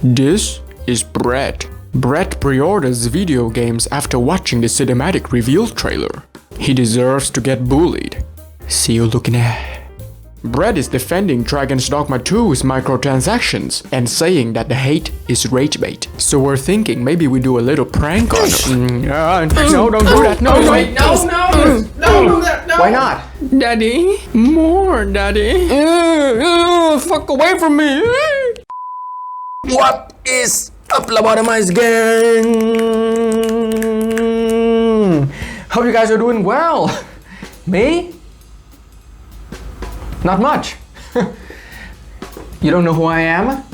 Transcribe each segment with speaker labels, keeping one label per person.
Speaker 1: This is Brett. Brett pre-orders video games after watching the cinematic reveal trailer. He deserves to get bullied. See you looking at. Brett is defending Dragon's Dogma 2's microtransactions and saying that the hate is rage bait. So we're thinking maybe we do a little prank on him. No, don't do that. No,
Speaker 2: wait, no, don't do that. No.
Speaker 1: Why not? Daddy, more, Daddy. Fuck away from me.
Speaker 2: What is up, Lobotomized gang?
Speaker 1: Hope you guys are doing well. Me? Not much. You don't know who I am?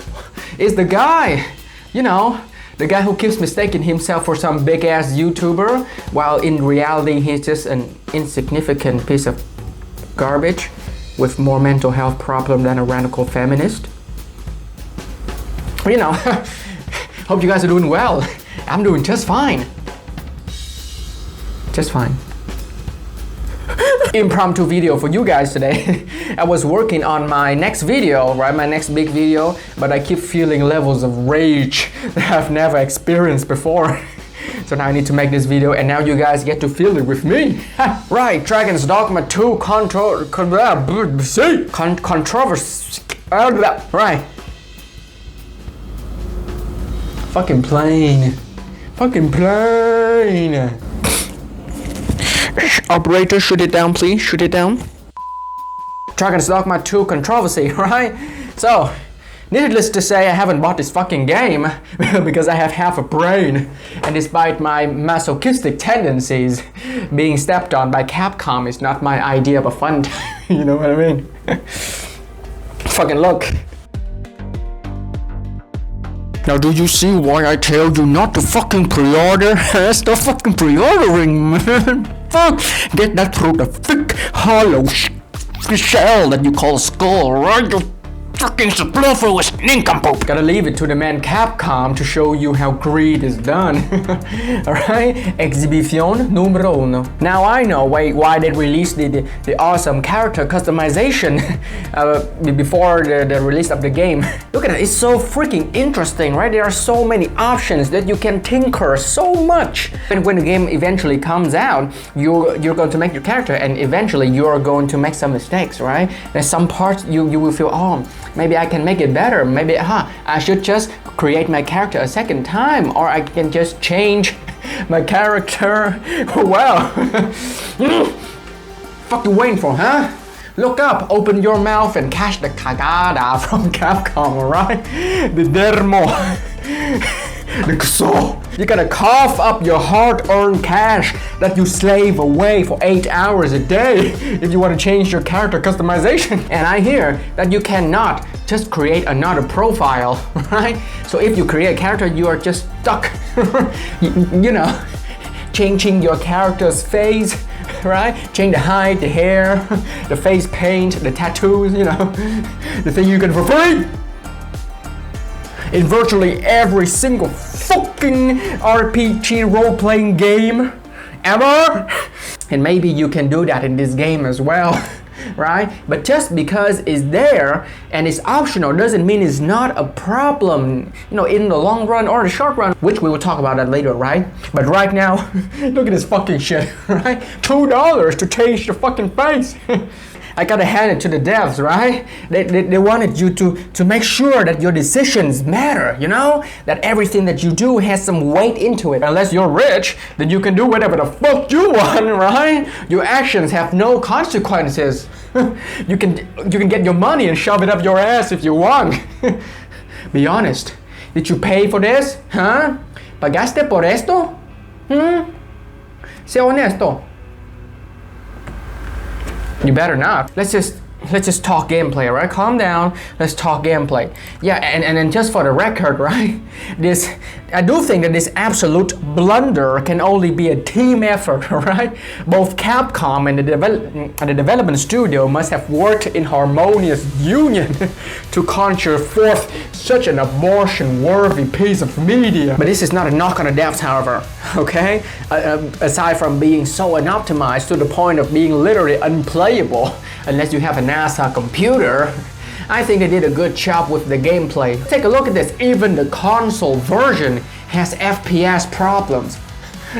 Speaker 1: It's the guy, you know, the guy who keeps mistaking himself for some big ass YouTuber while in reality he's just an insignificant piece of garbage with more mental health problem than a radical feminist. You know, hope you guys are doing well. I'm doing just fine. Just fine. Impromptu video for you guys today. I was working on my next video, right? My next big video, but I keep feeling levels of rage that I've never experienced before. So now I need to make this video and now you guys get to feel it with me. Right, Dragon's Dogma 2 controversy. Right. Fucking plane. Operator, shoot it down, please. Shoot it down. Dragon's Dogma 2 controversy, right? So, needless to say, I haven't bought this fucking game because I have half a brain. And despite my masochistic tendencies, being stepped on by Capcom is not my idea of a fun time. You know what I mean? Fucking look. Now do you see why I tell you not to fucking pre-order? Stop fucking pre-ordering, man. Fuck. Get that through the thick, hollow shell that you call skull, right? You fucking superfluous nincompoop. Gotta leave it to the man Capcom to show you how greed is done. Alright? Exhibition numero uno. Now I know why they released the awesome character customization before the release of the game. Look at it, it's so freaking interesting, right? There are so many options that you can tinker so much. And when the game eventually comes out, you're going to make your character and eventually you're going to make some mistakes, right? There's some parts you will feel, oh, maybe I can make it better. Maybe, I should just create my character a second time, or I can just change my character. Well, fuck you waiting for, huh? Look up, open your mouth and catch the cagada from Capcom, alright? The dermo. The kuso. You gotta cough up your hard-earned cash that you slave away for 8 hours a day if you want to change your character customization. And I hear that you cannot just create another profile, right? So if you create a character, you are just stuck, you know, changing your character's face, right? Change the height, the hair, the face paint, the tattoos, you know, the thing you get for free. In virtually every single fucking RPG role-playing game ever. And maybe you can do that in this game as well, right? But just because it's there and it's optional doesn't mean it's not a problem, you know, in the long run or the short run, which we will talk about that later, right? But right now, look at this fucking shit, right? $2 to change the fucking face. I gotta hand it to the devs, right? They wanted you to make sure that your decisions matter, you know? That everything that you do has some weight into it. Unless you're rich, then you can do whatever the fuck you want, right? Your actions have no consequences. You can get your money and shove it up your ass if you want. Be honest. Did you pay for this? Huh? ¿Pagaste por esto? Sé honesto. You better not. Let's just talk gameplay, right? Calm down. Let's talk gameplay. Yeah, and then just for the record, right? I do think that this absolute blunder can only be a team effort, right? Both Capcom and the development studio must have worked in harmonious union to conjure forth such an abortion-worthy piece of media. But this is not a knock on the devs, however, okay? Aside from being so unoptimized to the point of being literally unplayable, unless you have a NASA computer, I think they did a good job with the gameplay. Take a look at this. Even the console version has FPS problems.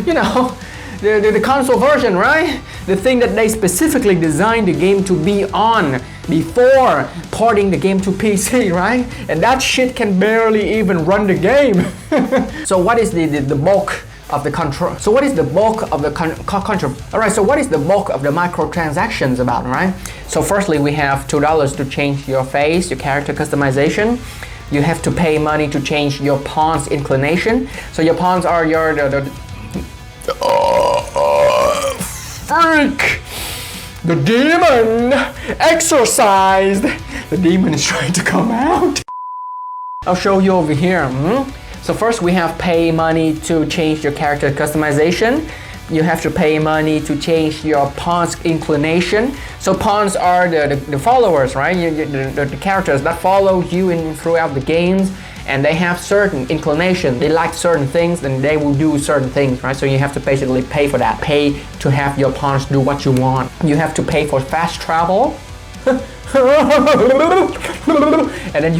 Speaker 1: You know, the console version, right? The thing that they specifically designed the game to be on before porting the game to PC, right? And that shit can barely even run the game. So what is the bulk of the control? So what is the bulk of the control? All right, so what is the bulk of the microtransactions about, right? So firstly, we have $2 to change your face, your character customization. You have to pay money to change your pawn's inclination. So your pawns are your freak! The demon exorcised! The demon is trying to come out. I'll show you over here. So first we have pay money to change your character customization. You have to pay money to change your pawn's inclination. So pawns are the followers, right? The characters that follow you throughout the games, and they have certain inclination. They like certain things and they will do certain things, right? So you have to basically pay for that. Pay to have your pawns do what you want. You have to pay for fast travel. And then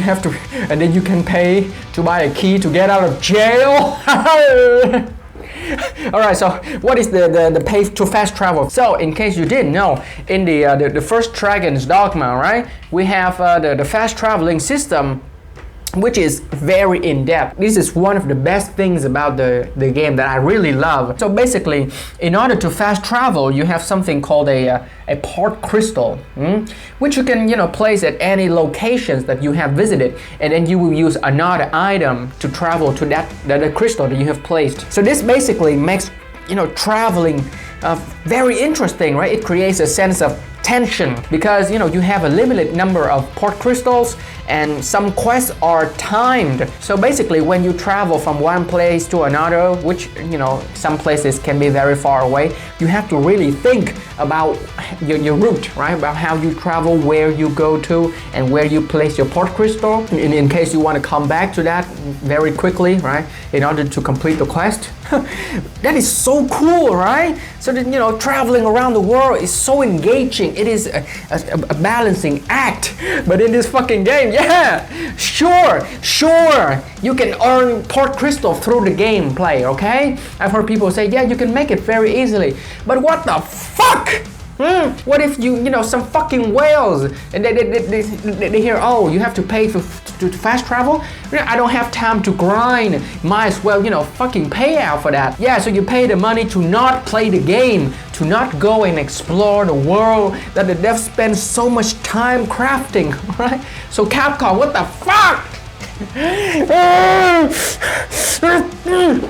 Speaker 1: you can pay to buy a key to get out of jail. Alright, so what is the pay to fast travel? So in case you didn't know, in the first Dragon's Dogma, right, we have the fast traveling system, which is very in-depth. This is one of the best things about the game that I really love. So basically, in order to fast travel, you have something called a port crystal, which you can place at any locations that you have visited, and then you will use another item to travel to that crystal that you have placed. So this basically makes traveling very interesting, right? It creates a sense of tension because you have a limited number of port crystals and some quests are timed. So basically when you travel from one place to another, which some places can be very far away, you have to really think about your route, right? About how you travel, where you go to, and where you place your port crystal in case you want to come back to that very quickly, right? In order to complete the quest. That is so cool, right? So that traveling around the world is so engaging. It is a balancing act. But in this fucking game, yeah, sure, you can earn port crystal through the gameplay, okay? I've heard people say, yeah, you can make it very easily. But what the fuck? What if some fucking whales and they hear, oh, you have to pay to fast travel? I don't have time to grind. Might as well fucking pay out for that. Yeah, so you pay the money to not play the game, to not go and explore the world that the devs spend so much time crafting, right? So Capcom, what the fuck?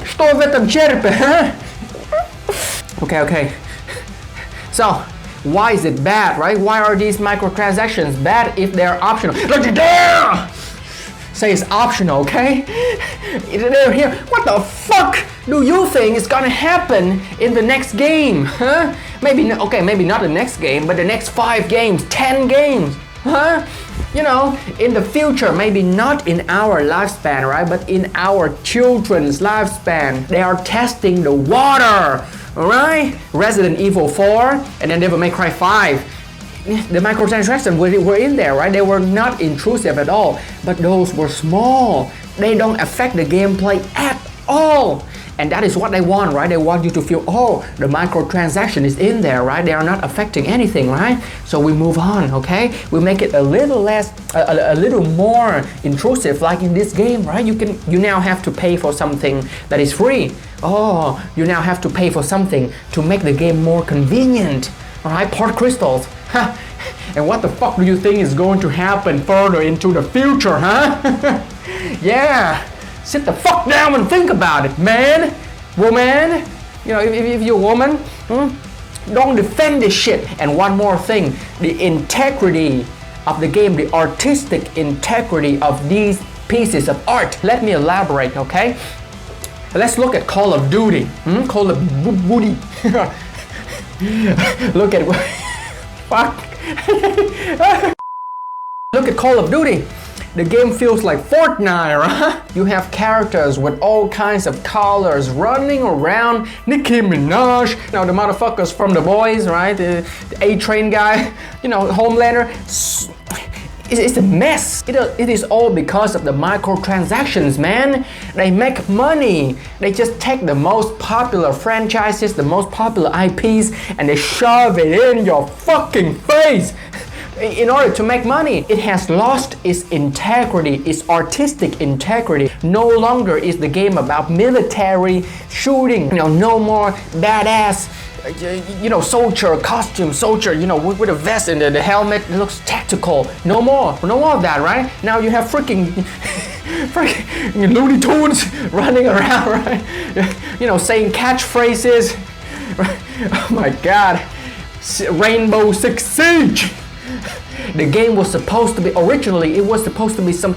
Speaker 1: Что в этом черепе, huh? Okay. So, why is it bad, right? Why are these microtransactions bad if they're optional? Say it's optional, okay? They're here. What the fuck do you think is gonna happen in the next game, huh? Maybe not the next game, but the next 5 games, 10 games, huh? In the future, maybe not in our lifespan, right? But in our children's lifespan, they are testing the water. Alright? Resident Evil 4 and then Devil May Cry 5. The microtransactions were in there, right? They were not intrusive at all, but those were small. They don't affect the gameplay at all. And that is what they want, right? They want you to feel, oh, the microtransaction is in there, right? They are not affecting anything, right? So we move on, okay? We make it a little less, a little more intrusive, like in this game, right? You now have to pay for something that is free. Oh, you now have to pay for something to make the game more convenient, all right? Port crystals, huh? And what the fuck do you think is going to happen further into the future, huh? Yeah. Sit the fuck down and think about it, man. Woman, if you're a woman, don't defend this shit. And one more thing, the integrity of the game, the artistic integrity of these pieces of art. Let me elaborate, okay? Let's look at Call of Duty. Call of Duty. Look at fuck. Look at Call of Duty. The game feels like Fortnite, right? You have characters with all kinds of colors running around. Nicki Minaj, the motherfuckers from The Boys, right? The A-Train guy, Homelander. It's a mess. It is all because of the microtransactions, man. They make money. They just take the most popular franchises, the most popular IPs, and they shove it in your fucking face in order to make money. It has lost its integrity, its artistic integrity. No longer is the game about military shooting. No more badass soldier costume, soldier, with a vest and the helmet looks tactical. No more of that, right? Now you have freaking Looney Tunes running around, right? Saying catchphrases. Oh my God, Rainbow Six Siege. The game was supposed to be, originally it was supposed to be some,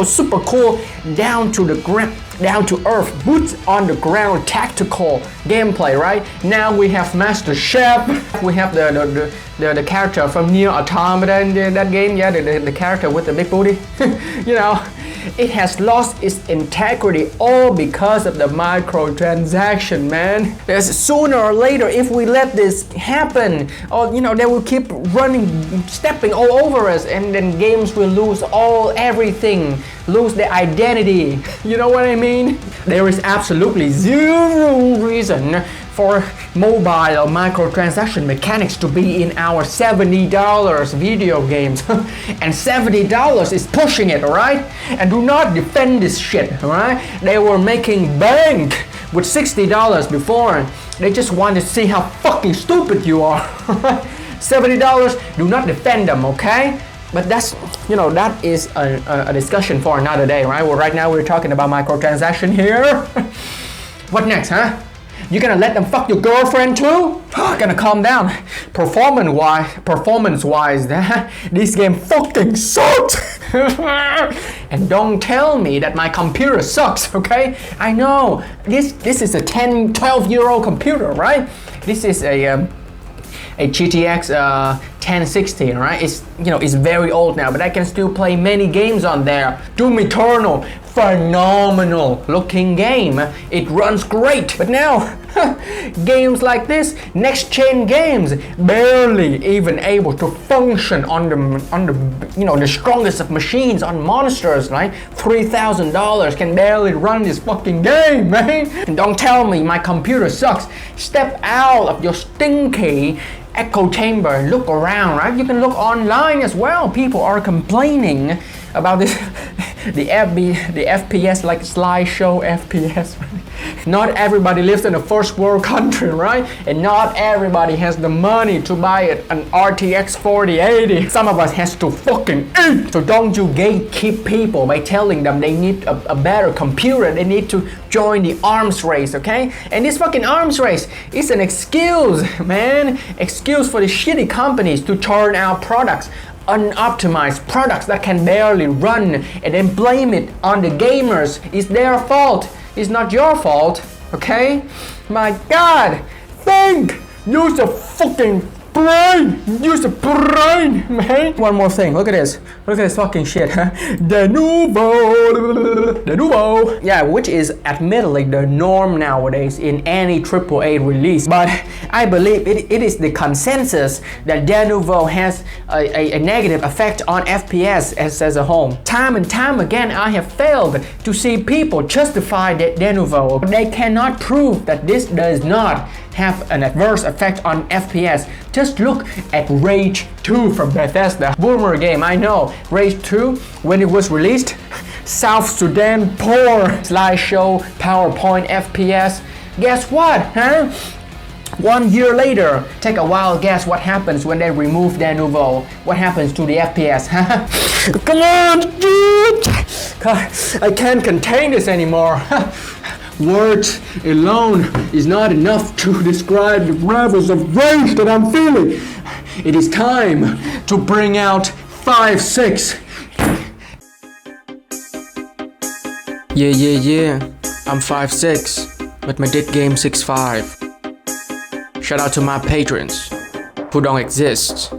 Speaker 1: super cool, down to the ground, down to earth, boots on the ground, tactical gameplay, right? Now we have Master Chef, we have the character from Nier Automata in that game, yeah, the character with the big booty. It has lost its integrity all because of the microtransaction, man. There's sooner or later, if we let this happen, they will keep running, stepping all over us, and then games will lose everything, lose their identity. You know what I mean? There is absolutely zero reason for mobile or microtransaction mechanics to be in our $70 video games. And $70 is pushing it, alright? And do not defend this shit, alright? They were making bank with $60 before. They just want to see how fucking stupid you are. $70, do not defend them, okay? But that's, that is a discussion for another day, right? Well, right now we're talking about microtransaction here. What next, huh? You gonna let them fuck your girlfriend too? Gonna calm down. Performance-wise, this game fucking sucks. And don't tell me that my computer sucks, okay? I know, this is a 12-year-old computer, right? This is a GTX 1060, right? It's very old now, but I can still play many games on there. Doom Eternal, phenomenal looking game. It runs great. But now, games like this, next gen games, barely even able to function on the strongest of machines, on monsters, right? $3,000 can barely run this fucking game, man. And don't tell me my computer sucks. Step out of your stinky echo chamber and look around, right? You can look online as well. People are complaining about this the FPS, like slideshow FPS, right? Not everybody lives in a first world country, right? And not everybody has the money to buy an RTX 4080. Some of us has to fucking eat. So don't you gatekeep people by telling them they need a better computer. They need to join the arms race, okay? And this fucking arms race is an excuse, man. Excuse for the shitty companies to churn out products, unoptimized products that can barely run, and then blame it on the gamers. It's their fault. It's not your fault, okay? My God, think! Use a fucking brain! Use a brain, man! One more thing, look at this. Look at this fucking shit, huh? De Nouveau! Yeah, which is admittedly the norm nowadays in any AAA release. But I believe it is the consensus that De Nouveau has a negative effect on FPS as a whole. Time and time again, I have failed to see people justify De Nouveau. They cannot prove that this does not have an adverse effect on FPS. Just look at Rage 2 from Bethesda. Boomer game, I know. Rage 2, when it was released, South Sudan poor slideshow, PowerPoint FPS. Guess what, huh? 1 year later, take a wild guess what happens when they remove De Nouveau. What happens to the FPS, huh? Come on, dude! God, I can't contain this anymore. Words alone is not enough to describe the levels of rage that I'm feeling. It is time to bring out 5-6. Yeah. I'm 5'6", but my dead game 6'5". Shout out to my patrons who don't exist.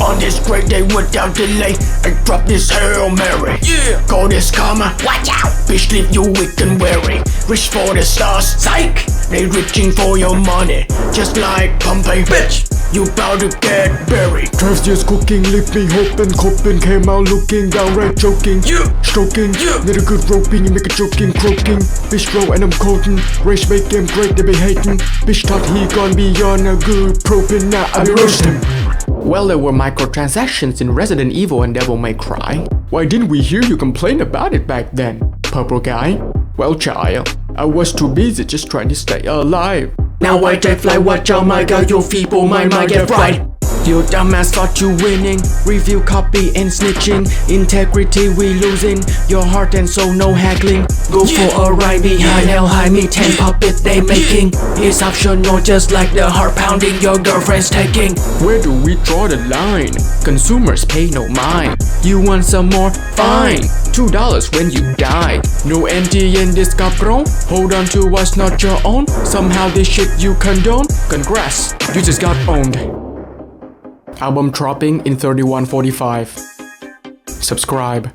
Speaker 2: On this great day without delay, I drop this Hail Mary. Yeah, call this karma. Watch out, bitch, leave you weak and weary. Reach for the stars, psych. They reaching for your money, just like Pompeii. Bitch, You bout to get buried.
Speaker 3: 12 years cooking, leave me hoping, coping. Came out looking, downright joking.
Speaker 2: Yeah.
Speaker 3: Stroking,
Speaker 2: Yeah.
Speaker 3: need a good roping, you make a joking, croaking. Bitch bro and I'm coating, rage make game great, they be hating. Bitch thought he gone beyond a good propane, now I be roasting.
Speaker 1: Well, there were microtransactions in Resident Evil and Devil May Cry. Why didn't we hear you complain about it back then, purple guy? Well, child, I was too busy just trying to stay alive.
Speaker 2: Now I take fly, watch out my god, your feeble mind might get fried.
Speaker 1: You dumbass thought you winning. Review, copy, and snitching. Integrity we losing. Your heart and soul, no haggling. Go
Speaker 2: Yeah.
Speaker 1: for a ride behind hell high. Me 10 puppet they making. It's optional just like the heart pounding your girlfriend's taking. Where do we draw the line? Consumers pay no mind. You want some more? Fine. $2 when you die. No anti in this cabrón. Hold on to what's not your own. Somehow this shit you condone. Congrats, you just got owned. Album dropping in 31:45. Subscribe.